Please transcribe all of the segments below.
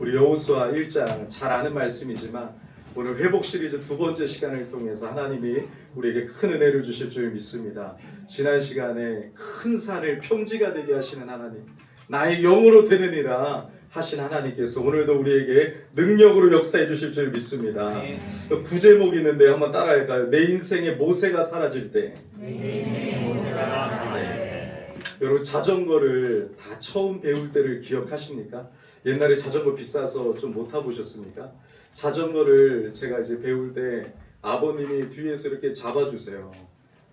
우리 여호수아 1장 잘 아는 말씀이지만 오늘 회복 시리즈 두 번째 시간을 통해서 하나님이 우리에게 큰 은혜를 주실 줄 믿습니다. 지난 시간에 큰 산을 평지가 되게 하시는 하나님, 나의 영으로 되느니라 하신 하나님께서 오늘도 우리에게 능력으로 역사해 주실 줄 믿습니다. 부제목이 있는데 한번 따라할까요? 내 인생의 모세가 사라질 때. 여러분, 자전거를 다 처음 배울 때를 기억하십니까? 옛날에 자전거 비싸서 좀 못 타보셨습니까? 자전거를 제가 이제 배울 때 아버님이 뒤에서 이렇게 잡아주세요.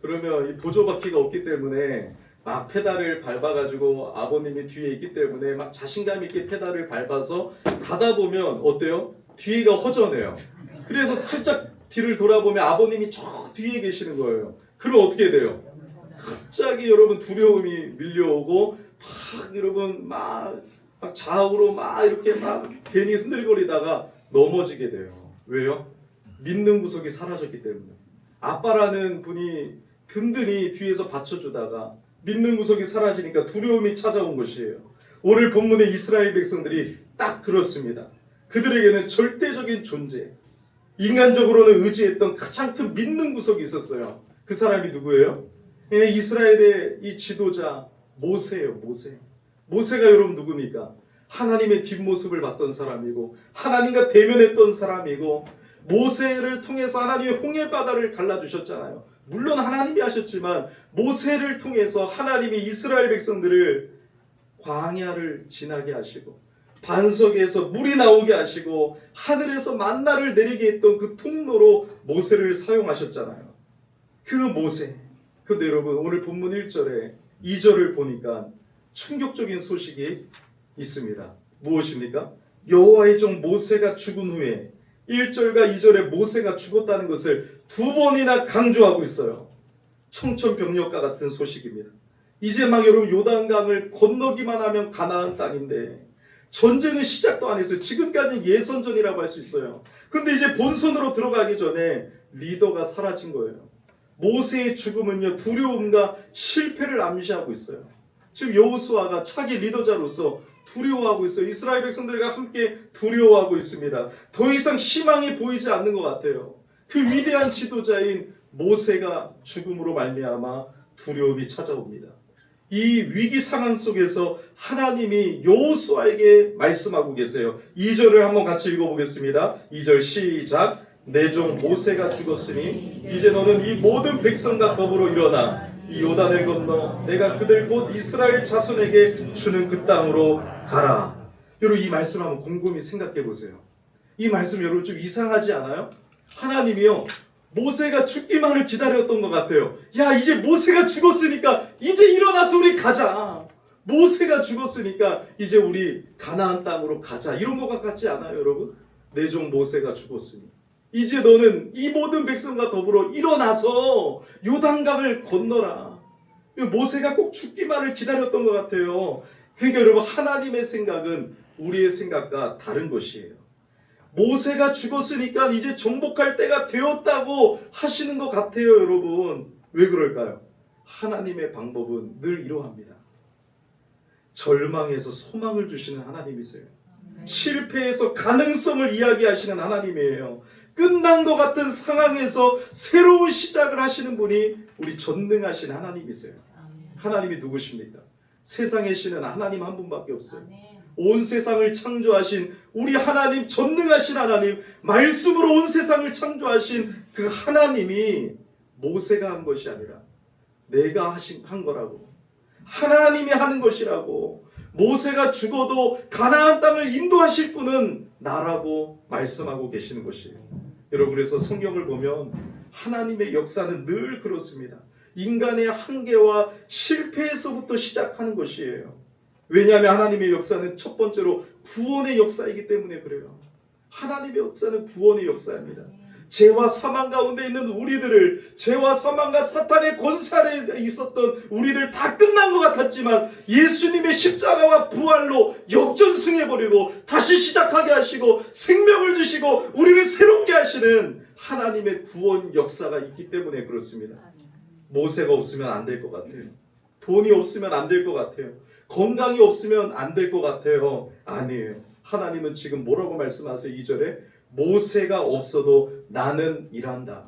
그러면 이 보조바퀴가 없기 때문에 막 페달을 밟아가지고 아버님이 뒤에 있기 때문에 막 자신감 있게 페달을 밟아서 가다 보면 어때요? 뒤가 허전해요. 그래서 살짝 뒤를 돌아보면 아버님이 저 뒤에 계시는 거예요. 그럼 어떻게 돼요? 갑자기 여러분 두려움이 밀려오고 막 여러분 막 좌우로 막 이렇게 막 괜히 흔들거리다가 넘어지게 돼요. 왜요? 믿는 구석이 사라졌기 때문에. 아빠라는 분이 든든히 뒤에서 받쳐주다가 믿는 구석이 사라지니까 두려움이 찾아온 것이에요. 오늘 본문의 이스라엘 백성들이 딱 그렇습니다. 그들에게는 절대적인 존재, 인간적으로는 의지했던 가장 큰 믿는 구석이 있었어요. 그 사람이 누구예요? 이스라엘의 이 지도자 모세예요. 모세가 여러분 누굽니까? 하나님의 뒷모습을 봤던 사람이고 하나님과 대면했던 사람이고 모세를 통해서 하나님의 홍해바다를 갈라주셨잖아요. 물론 하나님이 하셨지만 모세를 통해서 하나님이 이스라엘 백성들을 광야를 지나게 하시고 반석에서 물이 나오게 하시고 하늘에서 만나를 내리게 했던 그 통로로 모세를 사용하셨잖아요. 그 모세, 근데 여러분 오늘 본문 1절에 2절을 보니까 충격적인 소식이 있습니다. 무엇입니까? 여호와의 종 모세가 죽은 후에 1절과 2절에 모세가 죽었다는 것을 두 번이나 강조하고 있어요. 청천벽력과 같은 소식입니다. 이제 막 여러분 요단강을 건너기만 하면 가나안 땅인데 전쟁은 시작도 안 했어요. 지금까지 예선전이라고 할 수 있어요. 근데 이제 본선으로 들어가기 전에 리더가 사라진 거예요. 모세의 죽음은요, 두려움과 실패를 암시하고 있어요. 지금 여호수아가 차기 리더자로서 두려워하고 있어요. 이스라엘 백성들과 함께 두려워하고 있습니다. 더 이상 희망이 보이지 않는 것 같아요. 그 위대한 지도자인 모세가 죽음으로 말미암아 두려움이 찾아옵니다. 이 위기 상황 속에서 하나님이 여호수아에게 말씀하고 계세요. 2절을 한번 같이 읽어보겠습니다. 2절 시작. 내 종 모세가 죽었으니 이제 너는 이 모든 백성과 더불어 일어나 이 요단을 건너 내가 그들 곧 이스라엘 자손에게 주는 그 땅으로 가라. 여러분 이 말씀 한번 곰곰이 생각해 보세요. 이 말씀 여러분 좀 이상하지 않아요? 하나님이요 모세가 죽기만을 기다렸던 것 같아요. 야 이제 모세가 죽었으니까 이제 일어나서 우리 가자. 모세가 죽었으니까 이제 우리 가나안 땅으로 가자. 이런 것 같지 않아요 여러분? 내 종 모세가 죽었으니 이제 너는 이 모든 백성과 더불어 일어나서 요단강을 건너라. 모세가 꼭 죽기만을 기다렸던 것 같아요. 그러니까 여러분 하나님의 생각은 우리의 생각과 다른 것이에요. 모세가 죽었으니까 이제 정복할 때가 되었다고 하시는 것 같아요 여러분. 왜 그럴까요? 하나님의 방법은 늘 이러합니다. 절망에서 소망을 주시는 하나님이세요. 실패에서 가능성을 이야기하시는 하나님이에요. 끝난 것 같은 상황에서 새로운 시작을 하시는 분이 우리 전능하신 하나님이세요. 하나님이 누구십니까? 세상의 신은 하나님 한 분밖에 없어요. 온 세상을 창조하신 우리 하나님, 전능하신 하나님, 말씀으로 온 세상을 창조하신 그 하나님이 모세가 한 것이 아니라 내가 한 거라고, 하나님이 하는 것이라고, 모세가 죽어도 가나안 땅을 인도하실 분은 나라고 말씀하고 계시는 것이에요. 여러분 그래서 성경을 보면 하나님의 역사는 늘 그렇습니다. 인간의 한계와 실패에서부터 시작하는 것이에요. 왜냐하면 하나님의 역사는 첫 번째로 구원의 역사이기 때문에 그래요. 하나님의 역사는 구원의 역사입니다. 죄와 사망 가운데 있는 우리들을, 죄와 사망과 사탄의 권세 아래 있었던 우리들 다 끝난 것 같았지만 예수님의 십자가와 부활로 역전승해버리고 다시 시작하게 하시고 생명을 주시고 우리를 새롭게 하시는 하나님의 구원 역사가 있기 때문에 그렇습니다. 모세가 없으면 안 될 것 같아요. 돈이 없으면 안 될 것 같아요. 건강이 없으면 안 될 것 같아요. 아니에요. 하나님은 지금 뭐라고 말씀하세요? 2절에 모세가 없어도 나는 일한다.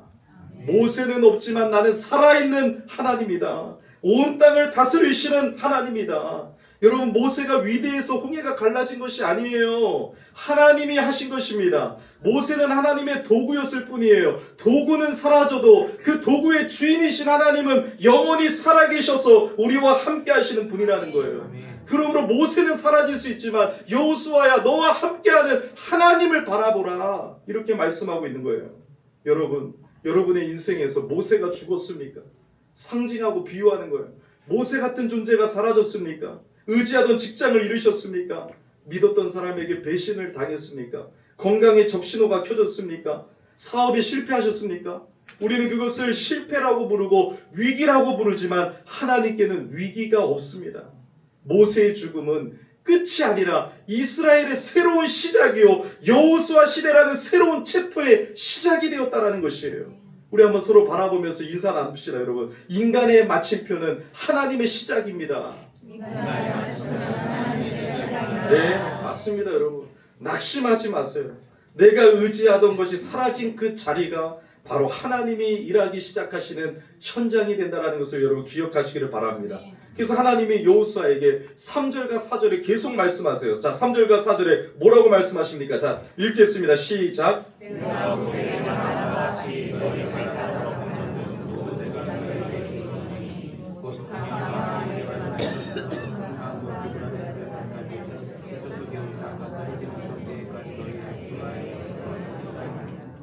모세는 없지만 나는 살아있는 하나님이다. 온 땅을 다스리시는 하나님이다. 여러분, 모세가 위대해서 홍해가 갈라진 것이 아니에요. 하나님이 하신 것입니다. 모세는 하나님의 도구였을 뿐이에요. 도구는 사라져도 그 도구의 주인이신 하나님은 영원히 살아계셔서 우리와 함께 하시는 분이라는 거예요. 그러므로 모세는 사라질 수 있지만 여호수아야, 너와 함께하는 하나님을 바라보라, 이렇게 말씀하고 있는 거예요. 여러분, 여러분의 인생에서 모세가 죽었습니까? 상징하고 비유하는 거예요. 모세 같은 존재가 사라졌습니까? 의지하던 직장을 잃으셨습니까? 믿었던 사람에게 배신을 당했습니까? 건강에 적신호가 켜졌습니까? 사업에 실패하셨습니까? 우리는 그것을 실패라고 부르고 위기라고 부르지만 하나님께는 위기가 없습니다. 모세의 죽음은 끝이 아니라 이스라엘의 새로운 시작이요, 여호수아 시대라는 새로운 챕터의 시작이 되었다라는 것이에요. 우리 한번 서로 바라보면서 인사 나눕시다. 여러분, 인간의 마침표는 하나님의 시작입니다. 네, 맞습니다. 여러분, 낙심하지 마세요. 내가 의지하던 것이 사라진 그 자리가 바로 하나님이 일하기 시작하시는 현장이 된다는 것을 여러분 기억하시기를 바랍니다. 그래서 하나님이 여호수아에게 3절과 4절에 계속 말씀하세요. 자, 3절과 4절에 뭐라고 말씀하십니까? 자, 읽겠습니다. 시작.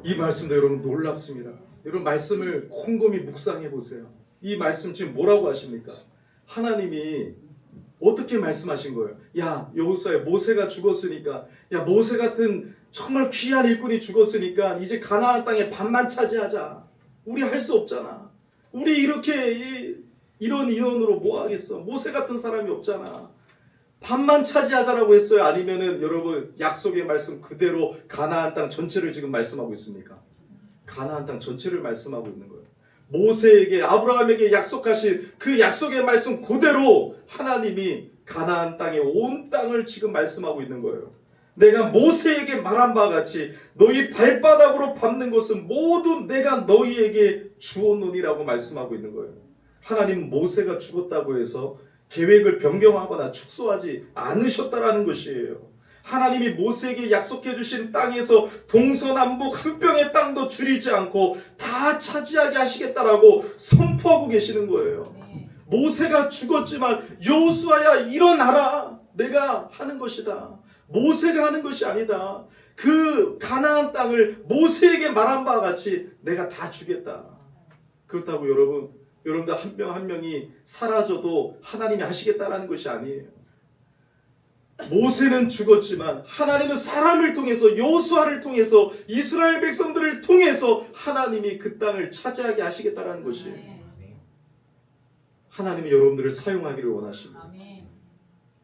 이 말씀도 여러분 놀랍습니다. 여러분, 말씀을 곰곰이 묵상해 보세요. 이 말씀 지금 뭐라고 하십니까? 하나님이 어떻게 말씀하신 거예요? 야, 여호수아야, 모세가 죽었으니까, 야, 모세 같은 정말 귀한 일꾼이 죽었으니까 이제 가나안 땅에 반만 차지하자. 우리 할 수 없잖아. 우리 이렇게 이런 인원으로 뭐 하겠어? 모세 같은 사람이 없잖아. 반만 차지하자라고 했어요? 아니면은 여러분, 약속의 말씀 그대로 가나안 땅 전체를 지금 말씀하고 있습니까? 가나안 땅 전체를 말씀하고 있는 거예요. 모세에게, 아브라함에게 약속하신 그 약속의 말씀 그대로 하나님이 가나안 땅의 온 땅을 지금 말씀하고 있는 거예요. 내가 모세에게 말한 바와 같이 너희 발바닥으로 밟는 것은 모두 내가 너희에게 주었노니라고 말씀하고 있는 거예요. 하나님 모세가 죽었다고 해서 계획을 변경하거나 축소하지 않으셨다라는 것이에요. 하나님이 모세에게 약속해 주신 땅에서 동서남북 한 평의 땅도 줄이지 않고 다 차지하게 하시겠다라고 선포하고 계시는 거예요. 모세가 죽었지만 여호수아야, 일어나라. 내가 하는 것이다. 모세가 하는 것이 아니다. 그 가나안 땅을 모세에게 말한 바와 같이 내가 다 주겠다. 그렇다고 여러분들 한 명 한 명이 사라져도 하나님이 하시겠다라는 것이 아니에요. 모세는 죽었지만 하나님은 사람을 통해서, 여호수아를 통해서, 이스라엘 백성들을 통해서 하나님이 그 땅을 차지하게 하시겠다라는 것이에요. 하나님이 여러분들을 사용하기를 원하십니다.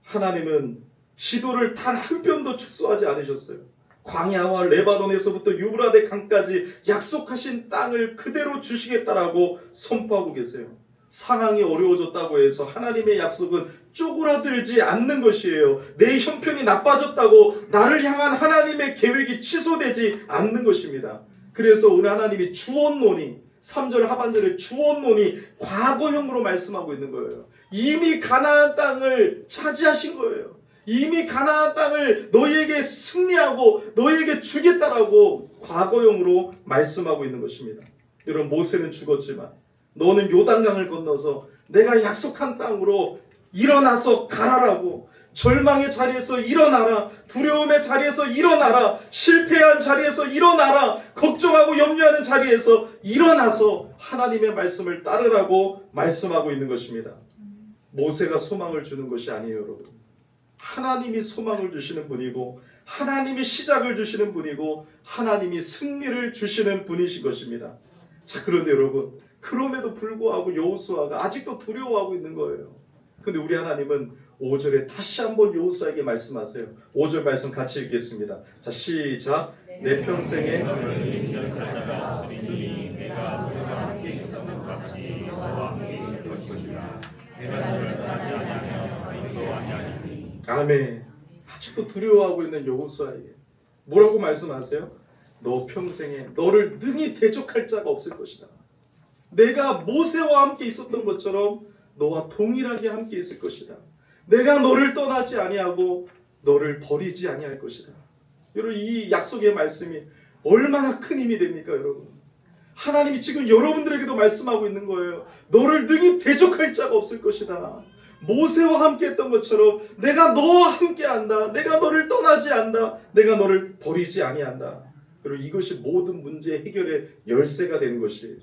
하나님은 지도를 단 한 편도 축소하지 않으셨어요. 광야와 레바논에서부터 유브라데 강까지 약속하신 땅을 그대로 주시겠다라고 선포하고 계세요. 상황이 어려워졌다고 해서 하나님의 약속은 쪼그라들지 않는 것이에요. 내 형편이 나빠졌다고 나를 향한 하나님의 계획이 취소되지 않는 것입니다. 그래서 오늘 하나님이 주었노니, 3절 하반절에 주었노니 과거형으로 말씀하고 있는 거예요. 이미 가나안 땅을 차지하신 거예요. 이미 가나안 땅을 너희에게 승리하고 너희에게 주겠다라고 과거형으로 말씀하고 있는 것입니다. 여러분, 모세는 죽었지만 너는 요단강을 건너서 내가 약속한 땅으로 일어나서 가라라고, 절망의 자리에서 일어나라, 두려움의 자리에서 일어나라, 실패한 자리에서 일어나라, 걱정하고 염려하는 자리에서 일어나서 하나님의 말씀을 따르라고 말씀하고 있는 것입니다. 모세가 소망을 주는 것이 아니에요, 여러분. 하나님이 소망을 주시는 분이고, 하나님이 시작을 주시는 분이고, 하나님이 승리를 주시는 분이신 것입니다. 자, 그런데 여러분, 그럼에도 불구하고 여호수아가 아직도 두려워하고 있는 거예요. 근데 우리 하나님은 5절에 다시 한번 여호수아에게 말씀하세요. 5절 말씀 같이 읽겠습니다. 자, 시작. 내 평생에 아멘. 아직도 두려워하고 있는 여호수아에게 뭐라고 말씀하세요? 너 평생에 너를 능히 대적할 자가 없을 것이다. 내가 모세와 함께 있었던 것처럼 너와 동일하게 함께 있을 것이다. 내가 너를 떠나지 아니하고 너를 버리지 아니할 것이다. 여러분, 이 약속의 말씀이 얼마나 큰 힘이 됩니까, 여러분? 하나님이 지금 여러분들에게도 말씀하고 있는 거예요. 너를 능히 대적할 자가 없을 것이다. 모세와 함께 했던 것처럼 내가 너와 함께 한다. 내가 너를 떠나지 않는다. 내가 너를 버리지 아니한다. 그리고 이것이 모든 문제 해결의 열쇠가 되는 것이에요.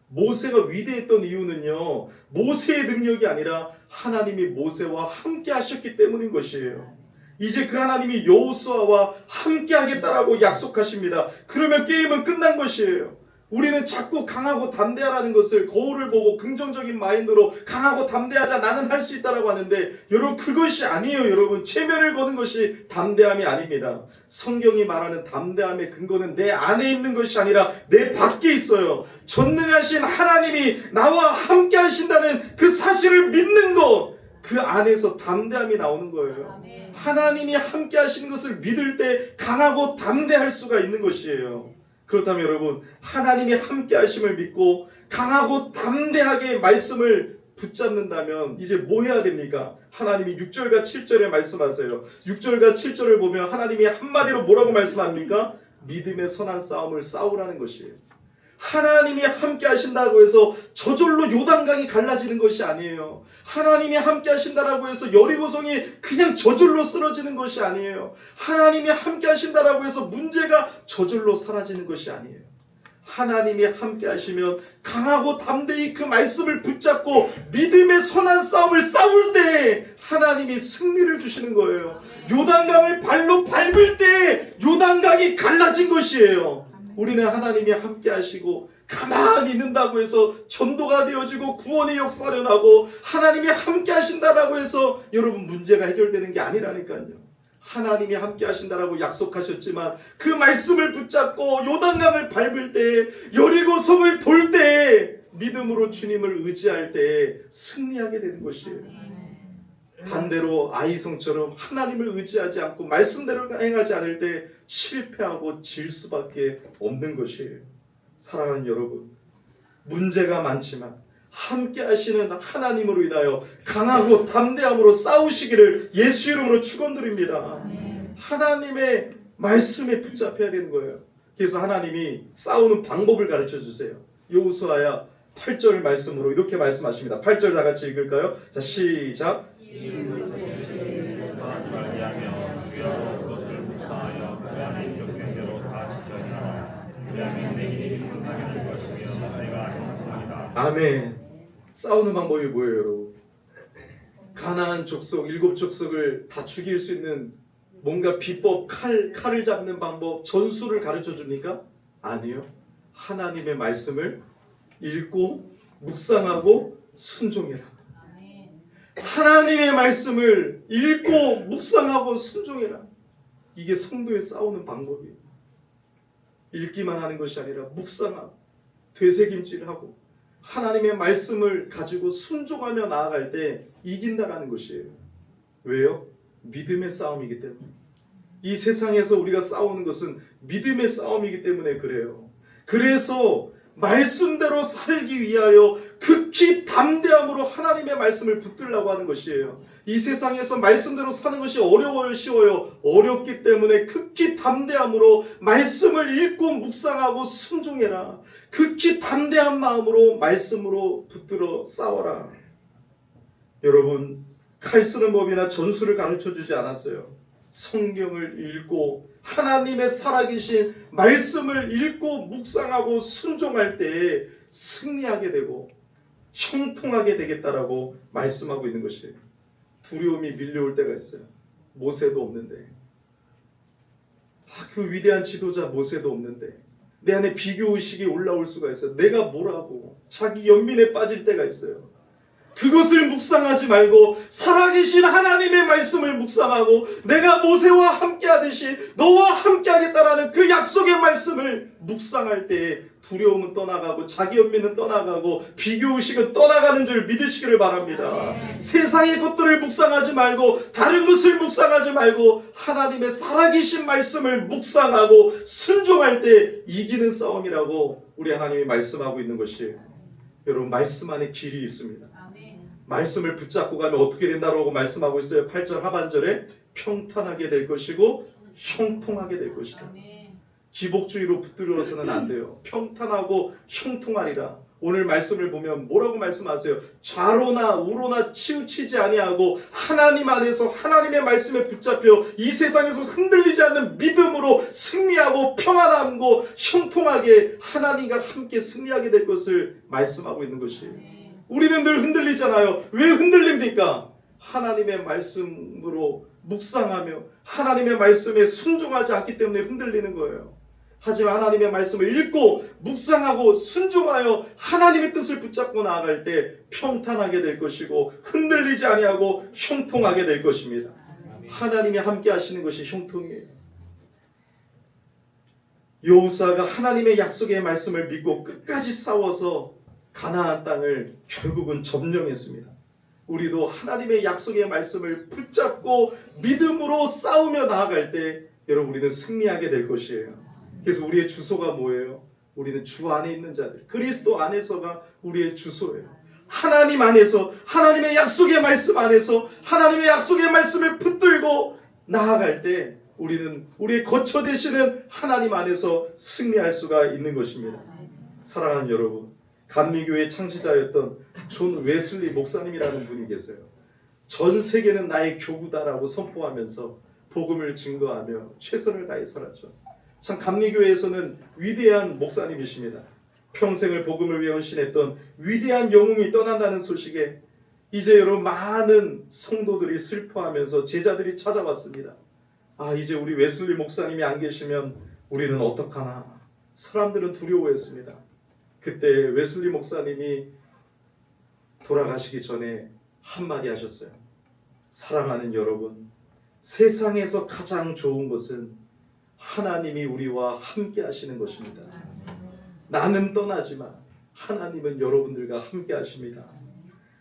모세가 위대했던 이유는요, 모세의 능력이 아니라 하나님이 모세와 함께 하셨기 때문인 것이에요. 이제 그 하나님이 여호수아와 함께 하겠다라고 약속하십니다. 그러면 게임은 끝난 것이에요. 우리는 자꾸 강하고 담대하라는 것을 거울을 보고 긍정적인 마인드로 강하고 담대하자, 나는 할 수 있다라고 하는데, 여러분, 그것이 아니에요. 여러분, 최면을 거는 것이 담대함이 아닙니다. 성경이 말하는 담대함의 근거는 내 안에 있는 것이 아니라 내 밖에 있어요. 전능하신 하나님이 나와 함께 하신다는 그 사실을 믿는 것, 그 안에서 담대함이 나오는 거예요. 하나님이 함께 하시는 것을 믿을 때 강하고 담대할 수가 있는 것이에요. 그렇다면 여러분, 하나님이 함께 하심을 믿고 강하고 담대하게 말씀을 붙잡는다면 이제 뭐 해야 됩니까? 하나님이 6절과 7절에 말씀하세요. 6절과 7절을 보면 하나님이 한마디로 뭐라고 말씀합니까? 믿음의 선한 싸움을 싸우라는 것이에요. 하나님이 함께 하신다고 해서 저절로 요단강이 갈라지는 것이 아니에요. 하나님이 함께 하신다라고 해서 여리고성이 그냥 저절로 쓰러지는 것이 아니에요. 하나님이 함께 하신다라고 해서 문제가 저절로 사라지는 것이 아니에요. 하나님이 함께 하시면 강하고 담대히 그 말씀을 붙잡고 믿음의 선한 싸움을 싸울 때 하나님이 승리를 주시는 거예요. 요단강을 발로 밟을 때 요단강이 갈라진 것이에요. 우리는 하나님이 함께 하시고 가만히 있는다고 해서 전도가 되어지고 구원의 역사가 일어나고 하나님이 함께 하신다라고 해서 여러분 문제가 해결되는 게 아니라니까요. 하나님이 함께 하신다라고 약속하셨지만 그 말씀을 붙잡고 요단강을 밟을 때, 여리고성을 돌 때, 믿음으로 주님을 의지할 때 승리하게 되는 것이에요. 반대로 아이성처럼 하나님을 의지하지 않고 말씀대로 행하지 않을 때 실패하고 질 수밖에 없는 것이에요. 사랑하는 여러분, 문제가 많지만 함께 하시는 하나님으로 인하여 강하고 담대함으로 싸우시기를 예수 이름으로 축원드립니다. 하나님의 말씀에 붙잡혀야 되는 거예요. 그래서 하나님이 싸우는 방법을 가르쳐 주세요. 여호수아야 8절 말씀으로 이렇게 말씀하십니다. 8절 다 같이 읽을까요? 자, 시작. 아멘. 싸우는 방법이 뭐예요, 여러분? 가나안 족속 7족속을 다 죽일 수 있는 뭔가 비법, 칼을 잡는 방법, 전술을 가르쳐 줍니까? 아니요. 하나님의 말씀을 읽고 묵상하고 순종해라. 하나님의 말씀을 읽고 묵상하고 순종해라. 이게 성도의 싸우는 방법이에요. 읽기만 하는 것이 아니라 묵상하고 되새김질하고 하나님의 말씀을 가지고 순종하며 나아갈 때 이긴다라는 것이에요. 왜요? 믿음의 싸움이기 때문에. 이 세상에서 우리가 싸우는 것은 믿음의 싸움이기 때문에 그래요. 그래서 말씀대로 살기 위하여 극히 담대함으로 하나님의 말씀을 붙들려고 하는 것이에요. 이 세상에서 말씀대로 사는 것이 어려워요, 쉬워요? 어렵기 때문에 극히 담대함으로 말씀을 읽고 묵상하고 순종해라. 극히 담대한 마음으로 말씀으로 붙들어 싸워라. 여러분, 칼 쓰는 법이나 전술을 가르쳐주지 않았어요. 성경을 읽고 하나님의 살아계신 말씀을 읽고 묵상하고 순종할 때 승리하게 되고 형통하게 되겠다라고 말씀하고 있는 것이에요. 두려움이 밀려올 때가 있어요. 모세도 없는데, 그 위대한 지도자 모세도 없는데 내 안에 비교의식이 올라올 수가 있어요. 내가 뭐라고 자기 연민에 빠질 때가 있어요. 그것을 묵상하지 말고 살아계신 하나님의 말씀을 묵상하고 내가 모세와 함께하듯이 너와 함께하겠다라는 그 약속의 말씀을 묵상할 때에 두려움은 떠나가고 자기 연민은 떠나가고 비교의식은 떠나가는 줄 믿으시기를 바랍니다. 세상의 것들을 묵상하지 말고 다른 것을 묵상하지 말고 하나님의 살아계신 말씀을 묵상하고 순종할 때 이기는 싸움이라고 우리 하나님이 말씀하고 있는 것이에요. 여러분, 말씀 안에 길이 있습니다. 말씀을 붙잡고 가면 어떻게 된다고 말씀하고 있어요. 8절 하반절에 평탄하게 될 것이고 형통하게 될 것이다. 기복주의로 붙들어서는 안 돼요. 평탄하고 형통하리라. 오늘 말씀을 보면 뭐라고 말씀하세요? 좌로나 우로나 치우치지 아니하고 하나님 안에서 하나님의 말씀에 붙잡혀 이 세상에서 흔들리지 않는 믿음으로 승리하고 평안하고 형통하게 하나님과 함께 승리하게 될 것을 말씀하고 있는 것이에요. 우리는 늘 흔들리잖아요. 왜 흔들립니까? 하나님의 말씀으로 묵상하며 하나님의 말씀에 순종하지 않기 때문에 흔들리는 거예요. 하지만 하나님의 말씀을 읽고 묵상하고 순종하여 하나님의 뜻을 붙잡고 나아갈 때 평탄하게 될 것이고 흔들리지 아니하고 형통하게 될 것입니다. 하나님이 함께 하시는 것이 형통이에요. 여호수아가 하나님의 약속의 말씀을 믿고 끝까지 싸워서 가나안 땅을 결국은 점령했습니다. 우리도 하나님의 약속의 말씀을 붙잡고 믿음으로 싸우며 나아갈 때 여러분, 우리는 승리하게 될 것이에요. 그래서 우리의 주소가 뭐예요? 우리는 주 안에 있는 자들, 그리스도 안에서가 우리의 주소예요. 하나님 안에서, 하나님의 약속의 말씀 안에서 하나님의 약속의 말씀을 붙들고 나아갈 때 우리는 우리의 거처 되시는 하나님 안에서 승리할 수가 있는 것입니다. 사랑하는 여러분, 감리교회 창시자였던 존 웨슬리 목사님이라는 분이 계세요. 전 세계는 나의 교구다라고 선포하면서 복음을 증거하며 최선을 다해 살았죠. 참 감리교회에서는 위대한 목사님이십니다. 평생을 복음을 위해 헌신했던 위대한 영웅이 떠난다는 소식에 이제 여러분, 많은 성도들이 슬퍼하면서 제자들이 찾아왔습니다. 아, 이제 우리 웨슬리 목사님이 안 계시면 우리는 어떡하나. 사람들은 두려워했습니다. 그때 웨슬리 목사님이 돌아가시기 전에 한마디 하셨어요. 사랑하는 여러분, 세상에서 가장 좋은 것은 하나님이 우리와 함께 하시는 것입니다. 나는 떠나지만 하나님은 여러분들과 함께 하십니다.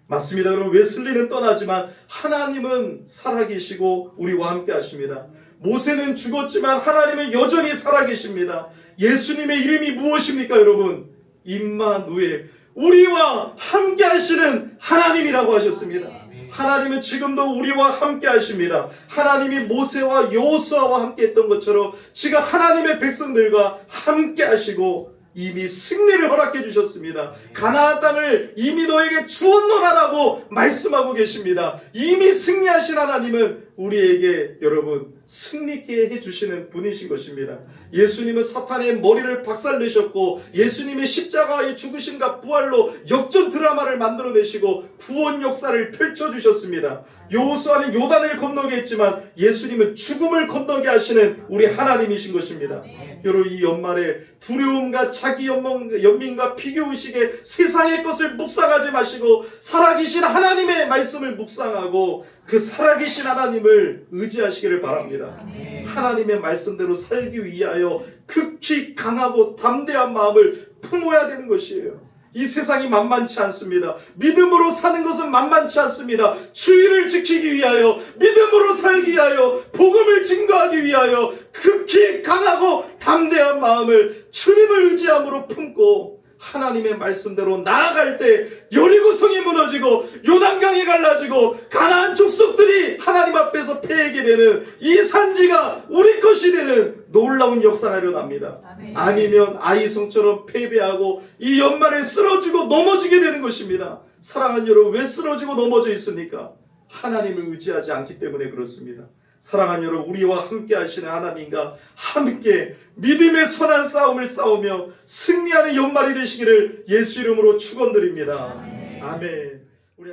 맞습니다. 여러분, 웨슬리는 떠나지만 하나님은 살아계시고 우리와 함께 하십니다. 모세는 죽었지만 하나님은 여전히 살아계십니다. 예수님의 이름이 무엇입니까, 여러분? 임마누엘, 우리와 함께 하시는 하나님이라고 하셨습니다. 하나님은 지금도 우리와 함께 하십니다. 하나님이 모세와 여호수아와 함께 했던 것처럼 지금 하나님의 백성들과 함께 하시고 이미 승리를 허락해 주셨습니다. 가나안 땅을 이미 너에게 주었노라라고 말씀하고 계십니다. 이미 승리하신 하나님은 우리에게 여러분 승리케 해주시는 분이신 것입니다. 예수님은 사탄의 머리를 박살내셨고 예수님의 십자가의 죽으심과 부활로 역전 드라마를 만들어내시고 구원 역사를 펼쳐주셨습니다. 여호수아는 요단을 건너게 했지만 예수님은 죽음을 건너게 하시는 우리 하나님이신 것입니다. 여러분, 이 연말에 두려움과 자기 연민과 비교의식에 세상의 것을 묵상하지 마시고 살아계신 하나님의 말씀을 묵상하고 그 살아계신 하나님을 의지하시기를 바랍니다. 하나님의 말씀대로 살기 위하여 극히 강하고 담대한 마음을 품어야 되는 것이에요. 이 세상이 만만치 않습니다. 믿음으로 사는 것은 만만치 않습니다. 주의를 지키기 위하여, 믿음으로 살기 위하여, 복음을 증거하기 위하여 극히 강하고 담대한 마음을 주님을 의지함으로 품고 하나님의 말씀대로 나아갈 때 여리고성이 무너지고 요단강이 갈라지고 가나안 족속들이 하나님 앞에서 패하게 되는 이 산지가 우리 것이 되는 놀라운 역사가 일어납니다. 아니면 아이성처럼 패배하고 이 연말에 쓰러지고 넘어지게 되는 것입니다. 사랑하는 여러분, 왜 쓰러지고 넘어져 있습니까? 하나님을 의지하지 않기 때문에 그렇습니다. 사랑하는 여러분, 우리와 함께 하시는 하나님과 함께 믿음의 선한 싸움을 싸우며 승리하는 연말이 되시기를 예수 이름으로 축원드립니다. 아멘. 우리